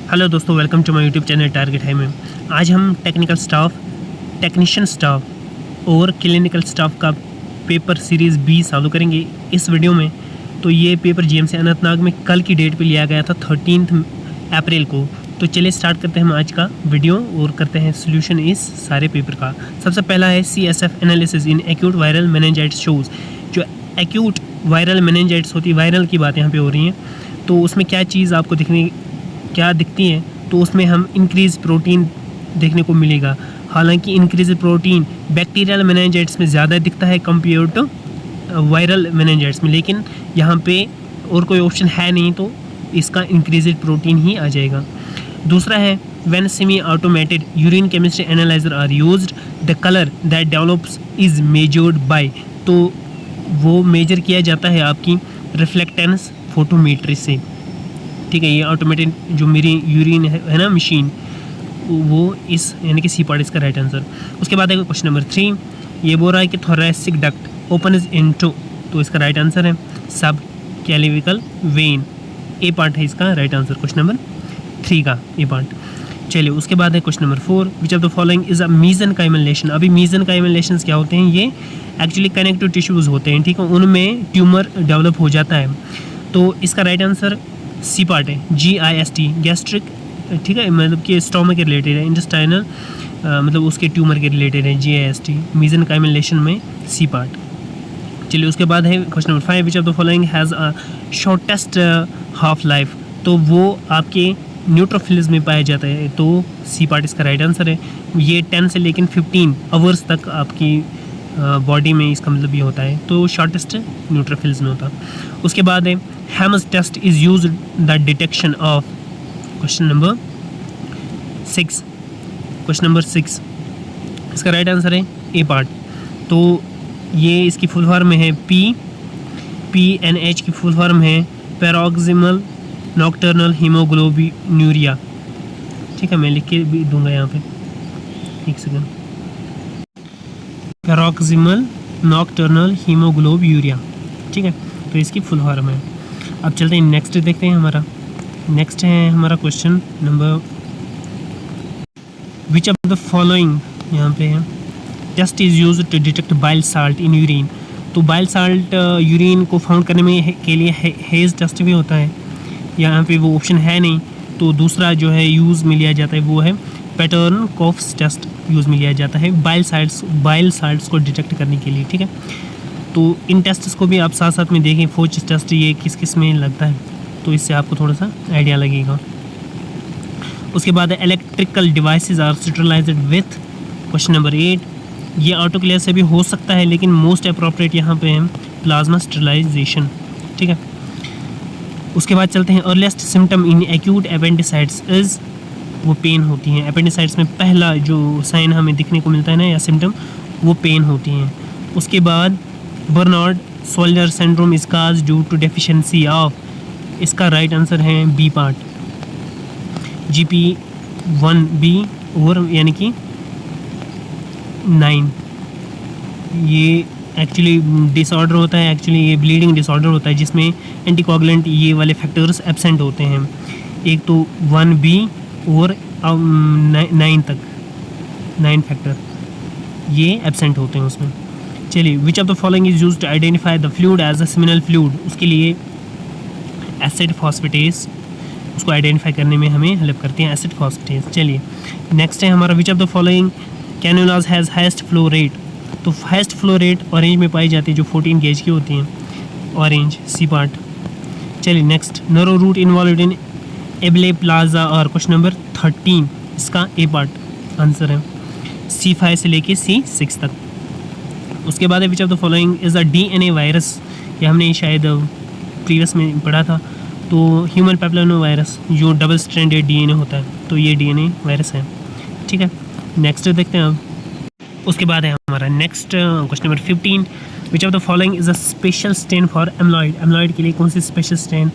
Hello दोस्तों, welcome to my YouTube channel target है में। आज हम टेक्नीशियन स्टाफ और क्लिनिकल स्टाफ का पेपर सीरीज़ बी सॉल्व करेंगे इस वीडियो में। तो ये पेपर जीएमसी अनंतनाग में कल की डेट पे लिया गया था 13 अप्रैल को। तो चलिए स्टार्ट करते हैं हम आज का वीडियो और करते हैं सोल्यूशन इस सारे पेपर का। सबसे पहला है CSF analysis in acute viral meningitis shows. जो एक्यूट वायरल मेनिंजाइटिस होती है, वायरल की बात यहाँ पे हो रही हैं, तो उसमें क्या चीज़ आपको क्या दिखती है, तो उसमें हम इंक्रीज प्रोटीन देखने को मिलेगा। हालांकि इंक्रीज प्रोटीन बैक्टीरियल मेनिंजाइटिस में ज़्यादा दिखता है कंपेयर टू वायरल मेनिंजाइटिस में, लेकिन यहाँ पे और कोई ऑप्शन है नहीं, तो इसका इंक्रीज प्रोटीन ही आ जाएगा। दूसरा है when semi automated urine chemistry analyser are used the colour that develops is measured by, तो वो मेजर किया जाता है आपकी रिफ्लेक्टेंस फोटोमेट्री से। ठीक है, ये ऑटोमेटेड जो मेरी यूरिन है ना मशीन, वो इस यानी कि सी पार्ट इसका राइट आंसर। उसके बाद है क्वेश्चन नंबर 3, ये बोल रहा है कि thoracic duct open is into, तो इसका राइट आंसर है सब कैलिविकल वेन। ए पार्ट है इसका राइट आंसर क्वेश्चन नंबर 3 का ए पार्ट। चलिए उसके बाद है question number 4, which of the following is a mesenchymal lesion. अभी मीजनकाइमल लेशंस क्या होते हैं? ये एक्चुअली कनेक्टिव टिश्यूज़ होते हैं, ठीक है, उनमें ट्यूमर डेवलप हो जाता है। तो इसका राइट आंसर सी पार्ट है GIST, गैस्ट्रिक, ठीक है, मतलब कि स्टोमक के रिलेटेड है, इंटेस्टाइनल मतलब उसके ट्यूमर के रिलेटेड है GIST, मीजनकाइमल लेशन में सी पार्ट। चलिए उसके बाद है question number 5, which of the following has a shortest half life, तो वो आपके न्यूट्रोफिल्स में पाया जाता है, तो सी पार्ट इसका राइट आंसर है। ये 10 से लेकिन 15 आवर्स तक आपकी बॉडी में इसका मतलब ये होता है, तो शॉर्टेस्ट न्यूट्रोफिल्स में होता है। उसके बाद है Hammer's test is used the detection of, question number 6, question number 6 इसका राइट आंसर है ए पार्ट। तो ये इसकी फुल फॉर्म में है PNH की फुल फॉर्म है पैरोक्सिमल नॉक्टर्नल हीमोग्लोबिन्यूरिया। ठीक है, मैं लिख के भी दूंगा यहाँ पे, एक सेकंड, पैरोक्सिमल नॉक्टर्नल हीमोग्लोबिन्यूरिया। ठीक है, तो इसकी फुल फॉर्म है। अब चलते हैं नेक्स्ट देखते हैं। नेक्स्ट है हमारा question number, which of the following, यहाँ पे है test is use to detect bile salt in urine. तो बाइल साल्ट यूरिन को फाउंड करने में के लिए हेज टेस्ट भी होता है, यहाँ पे वो ऑप्शन है नहीं, तो दूसरा जो है यूज़ में लिया जाता है वो है पैटर्न कॉफ्स टेस्ट यूज़ में लिया जाता है बाइल साल्ट्स को डिटेक्ट करने के लिए। ठीक है, तो इन टेस्ट्स को भी आप साथ साथ में देखें, फोच टेस्ट ये किस किस में लगता है, तो इससे आपको थोड़ा सा आइडिया लगेगा। उसके बाद electrical devices are sterilised with, question number 8, ये ऑटोक्लेव से भी हो सकता है, लेकिन मोस्ट अप्रोप्रिएट यहाँ पे है प्लाज्मा स्टरलाइजेशन। ठीक है, उसके बाद चलते हैं earliest symptom in acute appendicitis is, वो पेन होती हैं। अपेंडिसाइटिस में पहला जो साइन हमें दिखने को मिलता है ना, या सिम्टम, वो पेन होती हैं। उसके बाद Bernard Soulier syndrome is cause due to deficiency of, इसका राइट आंसर है बी पार्ट GP1B और यानी कि 9। ये एक्चुअली डिसऑर्डर होता है, एक्चुअली ये ब्लीडिंग डिसऑर्डर होता है जिसमें एंटीकोगुलेंट ये वाले फैक्टर्स एब्सेंट होते हैं, एक तो 1B और 9 तक, 9 फैक्टर ये एब्सेंट होते हैं उसमें। चलिए, which of the following is used to identify the fluid as a seminal fluid, उसके लिए एसिड फॉस्फेटेस उसको आइडेंटिफाई करने में हमें हेल्प करती हैं, एसिड फॉस्फेटेस। चलिए नेक्स्ट है हमारा, which of the following cannulas has highest flow rate, तो हाइस्ट फ्लो रेट ऑरेंज में पाई जाती है जो 14 गेज की होती हैं, ऑरेंज सी पार्ट। चलिए नेक्स्ट, नरो रूट इन्वॉल्व इन एबले प्लाजा, और क्वेश्चन नंबर 13 इसका ए पार्ट आंसर है C5 से लेके C6 तक। उसके बाद विच of the following is a DNA virus, ये हमने शायद प्रीवियस में पढ़ा था, तो ह्यूमन पैपिलोमा वायरस जो डबल स्ट्रैंडेड DNA होता है, तो ये DNA वायरस है। ठीक है, नेक्स्ट देखते हैं अब। उसके बाद है हमारा next question number 15, which of the following is a special stain for amyloid. Amyloid के लिए कौन सी स्पेशल स्टेन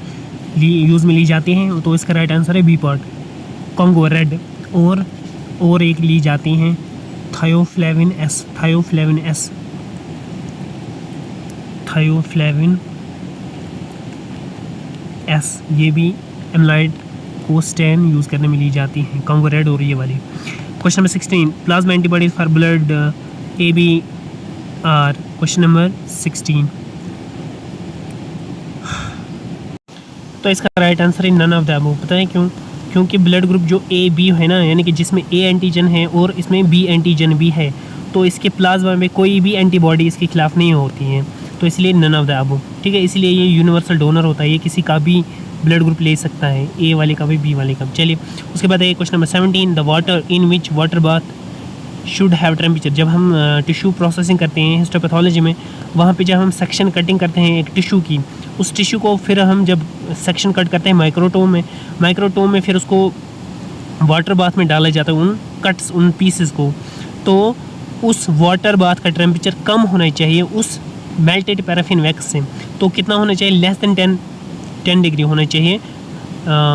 यूज़ में ली जाती हैं, तो इसका राइट आंसर है बी पार्ट कॉन्गो रेड, और एक ली जाती हैं थायोफ्लेविन एस, ये भी एमलॉइड कोस्टैन यूज़ करने में ली जाती हैं। कॉन्गो रेड और ये वाली। Question number 16 plasma antibodies for blood ABR। Question number 16। तो इसका राइट आंसर है नन ऑफ द अबव। पता है क्यों? क्योंकि ब्लड ग्रुप जो AB है ना, यानी कि जिसमें A एंटीजन है और इसमें B एंटीजन भी है, तो इसके प्लाज्मा में कोई भी एंटीबॉडी इसके खिलाफ नहीं होती है, तो इसलिए नन ऑफ द अबव। ठीक है, इसलिए ये यूनिवर्सल डोनर होता है, ये किसी का भी ब्लड ग्रुप ले सकता है, A वाले का भी B वाले का भी। चलिए उसके बाद है question number 17 the water in which water bath should have temperature. जब हम टिश्यू प्रोसेसिंग करते हैं हिस्टोपैथोलॉजी में, वहाँ पे जब हम सेक्शन कटिंग करते हैं एक टिश्यू की, उस टिश्यू को फिर हम जब सेक्शन कट करते हैं माइक्रोटोम में फिर उसको वाटर बाथ में डाला जाता है, उन कट्स उन पीसेस को। तो उस वाटर बाथ का टेम्परेचर कम होना चाहिए उस मेल्टेड पैराफिन वैक्स से। तो कितना होना चाहिए? लेस देन 10 डिग्री होना चाहिए।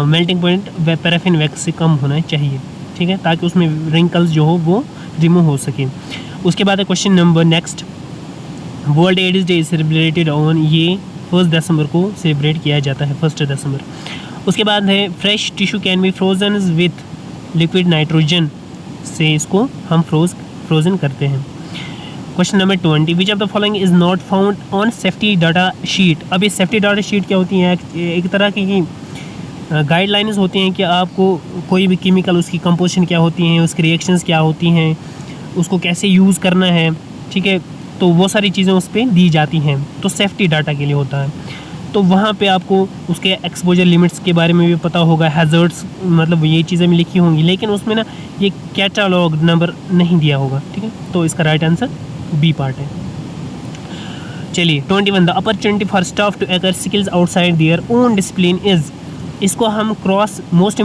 मेल्टिंग पॉइंट पैराफिन वैक्स से कम होना चाहिए। ठीक है, ताकि उसमें रिंकल्स जो हो वो रिमूव हो सके। उसके बाद है question number next, world AIDS day celebrated on, ये 1 दिसंबर को सेलिब्रेट किया जाता है, 1 दिसंबर। उसके बाद है fresh tissue can be frozen with liquid nitrogen, से इसको हम फ्रोजन करते हैं। Question number 20 which of the following is not found on safety data sheet. अब ये सेफ्टी डाटा शीट क्या होती है? एक तरह की गाइडलाइंस होती हैं कि आपको कोई भी केमिकल, उसकी कंपोजिशन क्या होती हैं, उसकी रिएक्शंस क्या होती हैं, उसको कैसे यूज़ करना है। ठीक है, तो वो सारी चीज़ें उस पर दी जाती हैं, तो सेफ्टी डाटा के लिए होता है। तो वहाँ पे आपको उसके एक्सपोजर लिमिट्स के बारे में भी पता होगा, हैज़र्ड्स मतलब ये चीज़ें भी लिखी होंगी, लेकिन उसमें ना ये कैटालॉग नंबर नहीं दिया होगा। ठीक है, तो इसका राइट आंसर B पार्ट है। चलिए 21 the opportunity for staff to acquire skills outside their own discipline is, इसको हम क्रॉस, मोस्ट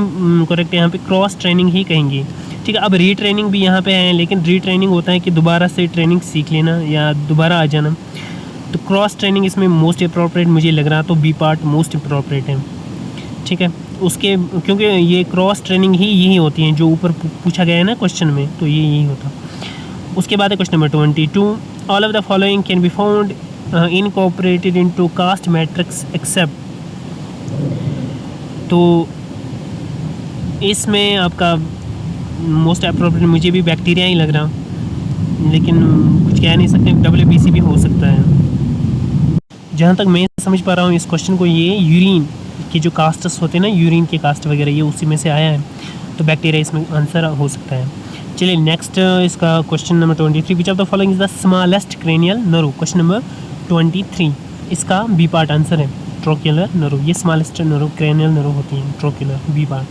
करेक्ट यहाँ पे क्रॉस ट्रेनिंग ही कहेंगे। ठीक है, अब रीट्रेनिंग भी यहाँ पे है, लेकिन रीट्रेनिंग होता है कि दोबारा से ट्रेनिंग सीख लेना या दोबारा आ जाना, तो क्रॉस ट्रेनिंग इसमें मोस्ट अप्रोप्रिएट मुझे लग रहा, तो B पार्ट मोस्ट अप्रोप्रिएट है। ठीक है, उसके क्योंकि ये क्रॉस ट्रेनिंग ही यही होती हैं जो ऊपर पूछा गया है ना क्वेश्चन में, तो ये यही होता। उसके बाद है question number 22 all of the following can be found incorporated into cast matrix except. तो इसमें आपका मोस्ट अप्रोप्रिएट मुझे भी बैक्टीरिया ही लग रहा, लेकिन कुछ कह नहीं सकते, WBC भी हो सकता है। जहाँ तक मैं समझ पा रहा हूँ इस क्वेश्चन को, ये यूरिन के जो कास्ट्स होते हैं ना, यूरिन के कास्ट वगैरह, ये उसी में से आया है, तो बैक्टीरिया इसमें आंसर हो सकता है। चलिए नेक्स्ट इसका question number 23 which of the following is the smallest cranial nerve. Question number 23 इसका B पार्ट आंसर है, ट्रोक्युलर नर्व। ये स्मॉलेस्ट नर्व क्रेनियल नर्व होती है, ट्रोक्युलर B पार्ट।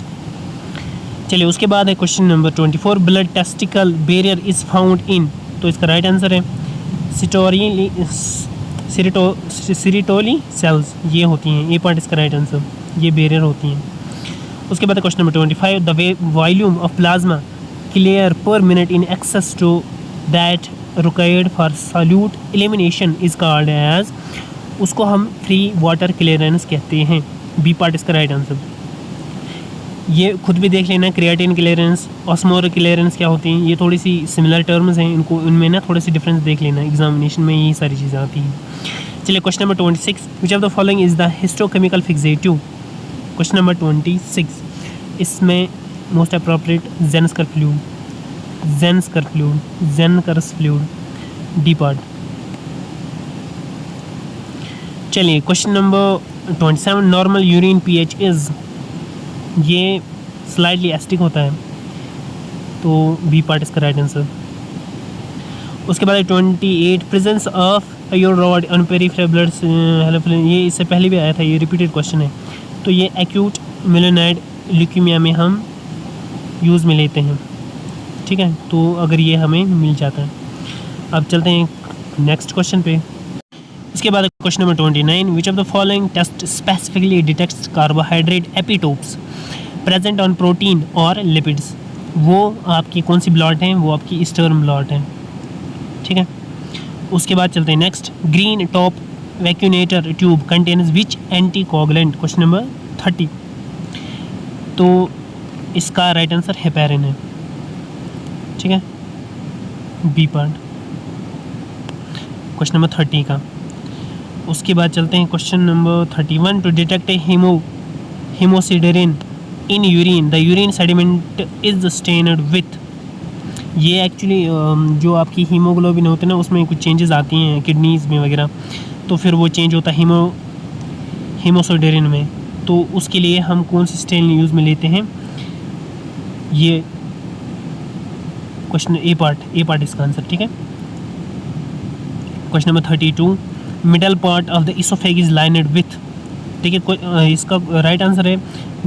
चलिए उसके बाद है question number 24 blood testicle barrier is found in, तो इसका राइट आंसर है सिरिटोली सेल्स, ये होती हैं, A पार्ट इसका राइट आंसर, ये बैरियर होती हैं। उसके बाद question number 25 the volume of plasma clear per minute in excess to that required for solute elimination is called as, उसको हम फ्री वाटर क्लियरेंस कहते हैं। B पार्ट इसका राइट आंसर। ये खुद भी देख लेना, क्रिएटिन क्लियरेंस, ऑस्मोर क्लियरेंस क्या होती हैं, ये थोड़ी सी सिमिलर टर्म्स हैं, इनको इनमें ना थोड़े सी डिफरेंस देख लेना, एग्जामिनेशन में यही सारी चीज़ें आती हैं। चलिए question number 26 which of the following is the histochemical fixative. Question number 26 इसमें most appropriate Zenker's fluid, D part. चलिए question number 27 normal urine pH is, ये स्लाइडली एसिडिक होता है, तो B पार्ट इसका राइट आंसर। उसके बाद 28 presence of Auer rod on peripheral blood, ये इससे पहले भी आया था, ये रिपीटेड क्वेश्चन है, तो ये एक्यूट मिलेनाइड ल्यूकीमिया में हम यूज़ में लेते हैं। ठीक है, तो अगर ये हमें मिल जाता है। अब चलते हैं नेक्स्ट क्वेश्चन पे। उसके बाद question number 29 which of the following test specifically detects carbohydrate epitopes present on protein और लिपिड्स। वो आपकी कौन सी ब्लॉट हैं? वो आपकी स्टर्म ब्लॉट है। ठीक है, उसके बाद चलते हैं next green top vacutainer tube contains which anticoagulant. Question number 30, तो इसका राइट आंसर हेपेरिन है। ठीक है, B पार्ट क्वेश्चन नंबर 30 का। उसके बाद चलते हैं question number 31 to detect haemosiderin in urine the urine sediment is stained with. ये एक्चुअली जो आपकी हीमोग्लोबिन होते हैं ना, उसमें कुछ चेंजेस आती हैं किडनीज़ में वगैरह, तो फिर वो चेंज होता है हीमोसोडेरिन में। तो उसके लिए हम कौन सी स्टेन यूज़ में लेते हैं, ये क्वेश्चन ए पार्ट इसका आंसर, ठीक है। Question number 32, middle part of the oesophagus is lined with, ठीक है। इसका राइट आंसर है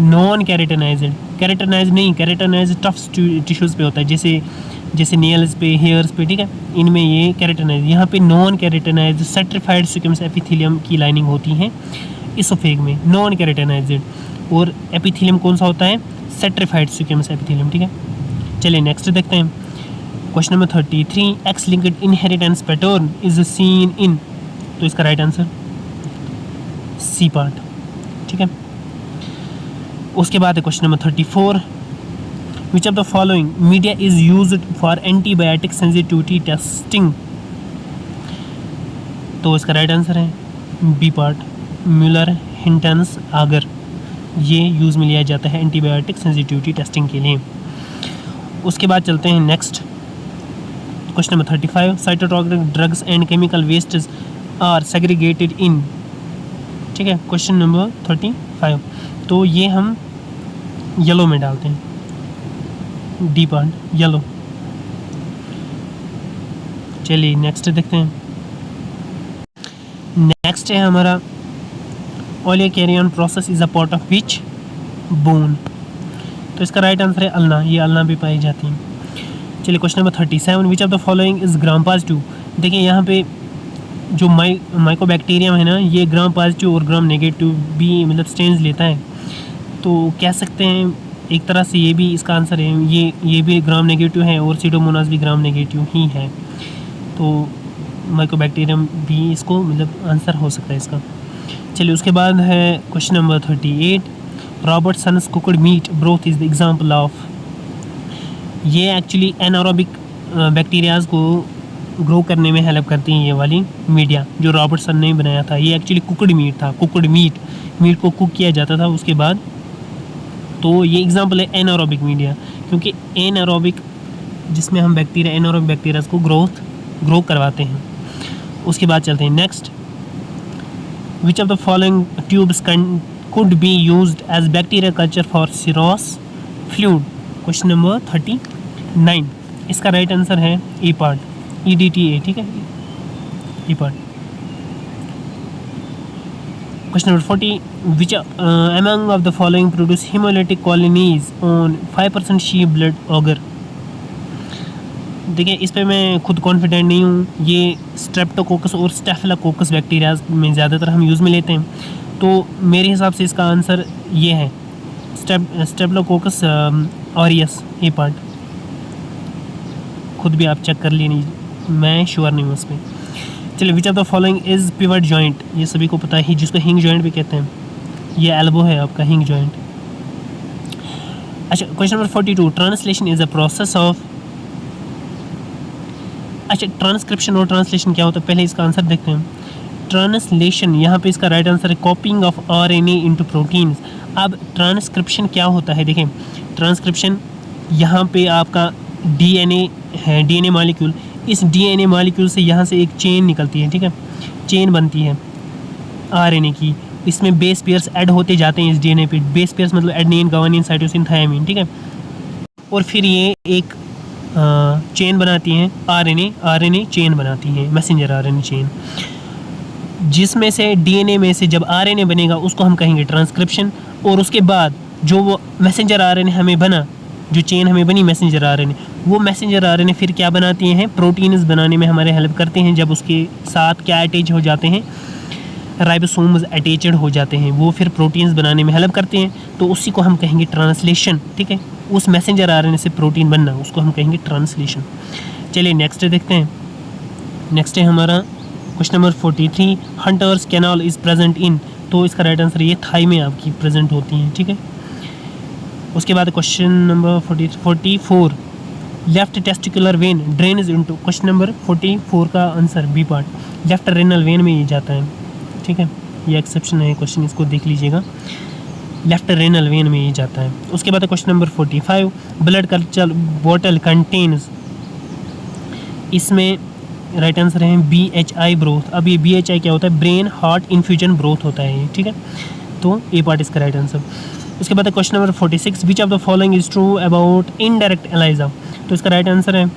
नॉन कैरेटनाइज्ड। कैरेटनाइज्ड नहीं, कैरेटनाइज्ड टफ टिश्यूज़ पे होता है, जैसे नेल्स पे, हेयर्स पे, ठीक है, इनमें ये कैरेटनाइज। यहाँ पे नॉन कैरेटनाइज्ड सेट्रिफाइड स्क्विमस एपिथेलियम की लाइनिंग होती है इसोफेग में, नॉन कैरेटनाइज्ड। और एपिथेलियम कौन सा होता है, सेट्रिफाइड स्क्विमस एपिथेलियम, ठीक है। चलिए नेक्स्ट देखते हैं। Question number 33, x linked inheritance pattern is seen in, तो इसका राइट आंसर सी पार्ट, ठीक है। उसके बाद है question number 34, which of the following media is used for antibiotic sensitivity testing, तो इसका राइट आंसर है बी पार्ट, म्यूलर हिंटन्स आगर, ये यूज़ में लिया जाता है एंटीबायोटिक सेंसिटिविटी टेस्टिंग के लिए। उसके बाद चलते हैं next, question number 35, cytotoxic drugs and chemical wastage are segregated in, ठीक है। क्वेश्चन नंबर 35, तो ये हम येलो में डालते हैं, डी पार्ट येलो। चलिए नेक्स्ट देखते हैं। नेक्स्ट है हमारा olecranon process is a part of which bone, तो इसका राइट आंसर है अल्ना, ये अल्ना भी पाई जाती हैं। चलिए question number 37, which of the following is gram positive. देखिए यहाँ पे जो माइकोबैक्टीरियम है ना, ये ग्राम पॉजिटिव और ग्राम नेगेटिव भी मतलब स्टेन्स लेता है, तो कह सकते हैं एक तरह से ये भी इसका आंसर है, ये भी ग्राम नेगेटिव है और सीडोमोनास भी ग्राम नेगेटिव ही है, तो माइकोबैक्टीरियम भी इसको मतलब आंसर हो सकता है इसका। चलिए उसके बाद है question number 38, Robertson's cooked meat broth is the example of, ये एक्चुअली एनारोबिक बैक्टीरियाज़ को ग्रो करने में हेल्प करती हैं, ये वाली मीडिया जो रॉबर्टसन ने बनाया था। ये एक्चुअली कुक्ड मीट था, कुक्ड मीट को कुक किया जाता था उसके बाद, तो ये एग्जांपल है एनारोबिक मीडिया, क्योंकि एनारोबिक जिसमें हम बैक्टीरिया एनारोबिक बैक्टीरियाज़ को ग्रो करवाते हैं। उसके बाद चलते हैं next, which of the following tubes could be used as bacterial culture for cirrhosis fluid, question number 39, इसका राइट आंसर है ए पार्ट, EDTA, ठीक है, A part. Question number 40, which among of the following produce hemolytic colonies on 5% sheep blood agar, देखिए इस पे मैं खुद confident नहीं हूँ, ये स्ट्रेप्टोकोकस और स्टेफिलोकोकस बैक्टीरिया में ज़्यादातर हम यूज़ में लेते हैं, तो मेरे हिसाब से इसका आंसर ये है स्टेफिलोकोकस ऑरियस, ए पार्ट। खुद भी आप चेक कर लीजिए, मैं श्योर नहीं हूँ उस पर। चलिए which of the following is pivot joint, ये सभी को पता है जिसको हिंग जॉइंट भी कहते हैं, ये एल्बो है आपका हिंग जॉइंट। अच्छा question number 42, translation is a process of, अच्छा ट्रांसक्रिप्शन और ट्रांसलेशन क्या होता है, पहले इसका आंसर देखते हैं। ट्रांसलेशन यहाँ पे इसका राइट आंसर है कॉपिंग ऑफ RNA इनटू प्रोटीन्स। अब ट्रांसक्रिप्शन क्या होता है, देखें ट्रांसक्रिप्शन यहाँ पे आपका DNA है, DNA मॉलिक्यूल, इस DNA मॉलिक्यूल से यहाँ से एक चेन निकलती है, ठीक है, चेन बनती है RNA की, इसमें बेस पेयर्स ऐड होते जाते हैं इस DNA पे, बेस पेयर्स मतलब एडेनिन, गुआनिन, साइटोसिन, थायमिन, ठीक है, और फिर ये एक चेन बनाती हैं, RNA चेन बनाती हैं, मैसेंजर RNA चेन, जिसमें से DNA में से जब RNA बनेगा उसको हम कहेंगे ट्रांसक्रिप्शन, और उसके बाद जो वो मैसेंजर RNA हमें बना, जो चेन हमें बनी मैसेंजर RNA, वो मैसेंजर RNA फिर क्या बनाती हैं, प्रोटीन्स बनाने में हमारे हेल्प करते हैं। जब उसके साथ क्या अटैच हो जाते हैं, राइबोसोम्स अटैचड हो जाते हैं, वो फिर प्रोटीन्स बनाने में हेल्प करते हैं, तो उसी को हम कहेंगे ट्रांसलेशन, ठीक है, उस मैसेंजर RNA से प्रोटीन बनना, उसको हम कहेंगे ट्रांसलेशन। चलिए नेक्स्ट देखते हैं। नेक्स्ट है हमारा question number 43, hunters canal is present in, तो इसका राइट आंसर ये थाई में आपकी प्रेजेंट होती हैं, ठीक है। उसके बाद question number 44, left testicular vein drains into, question number 44 का answer B part, left renal vein में ये जाता है, ठीक है, ये एक्सेप्शन है क्वेश्चन, इसको देख लीजिएगा। लेफ्ट रेनल वेन में ये जाता है। उसके बाद question number 45, blood culture bottle contains, इसमें राइट आंसर है BHI ब्रोथ। अब ये BHI क्या होता है? ब्रेन हार्ट इन्फ्यूजन ब्रोथ होता है ये, ठीक है, तो ए पार्ट इसका राइट आंसर। उसके बाद question number 46, which of the following is true about indirect ELISA, तो इसका राइट आंसर है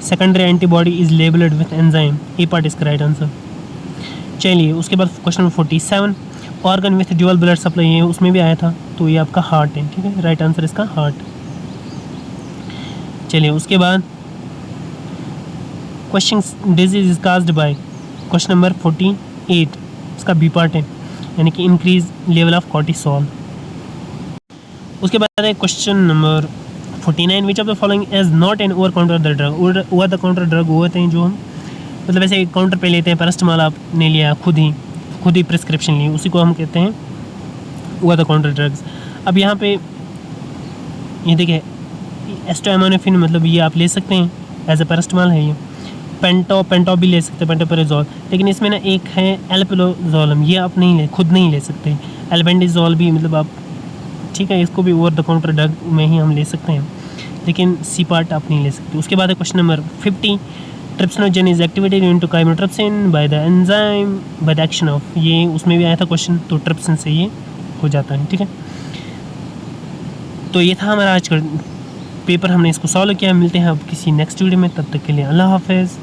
secondary antibody is labelled with enzyme, A part इसका राइट आंसर। चलिए उसके बाद question number 47, organ with dual blood supply, ये उसमें भी आया था, तो ये आपका हार्ट है, ठीक है, राइट आंसर इसका हार्ट। चलिए उसके बाद question disease is caused by, question number 48, इसका बी पार्ट है, यानी कि इंक्रीज लेवल ऑफ कॉर्टिसोल। उसके बाद है question number 49, which of the following is not an over counter the drug. Over the counter drug वो होते हैं जो हम मतलब ऐसे काउंटर पे लेते हैं, पैरास्टामॉल आपने लिया खुद ही प्रिस्क्रिप्शन ली, उसी को हम कहते हैं ओवर द काउंटर ड्रग्स। अब यहाँ पे ये देखिए एस्टोएमानोफिन, मतलब ये आप ले सकते हैं एज ए पैरास्टामॉल है ये। पेंटो भी ले सकते हैं, पेंटोपेराजोल, लेकिन इसमें ना एक है एल्पेंडाजोलम, ये आप खुद नहीं ले सकते। एल्बेंडाजोल भी मतलब आप, ठीक है, इसको भी ओवर द काउंटर ड्रग में ही हम ले सकते हैं, लेकिन सी पार्ट आप नहीं ले सकते। उसके बाद है question number 50, trypsinogen is activated into chymotrypsin by the enzyme by the action of, ये उसमें भी आया था क्वेश्चन, तो ट्रिप्सिन से ये हो जाता है, ठीक है। तो ये था हमारा आज का पेपर, हमने इसको सॉल्व किया। मिलते हैं अब किसी नेक्स्ट वीडियो में, तब तक के लिए अल्लाह हाफिज़।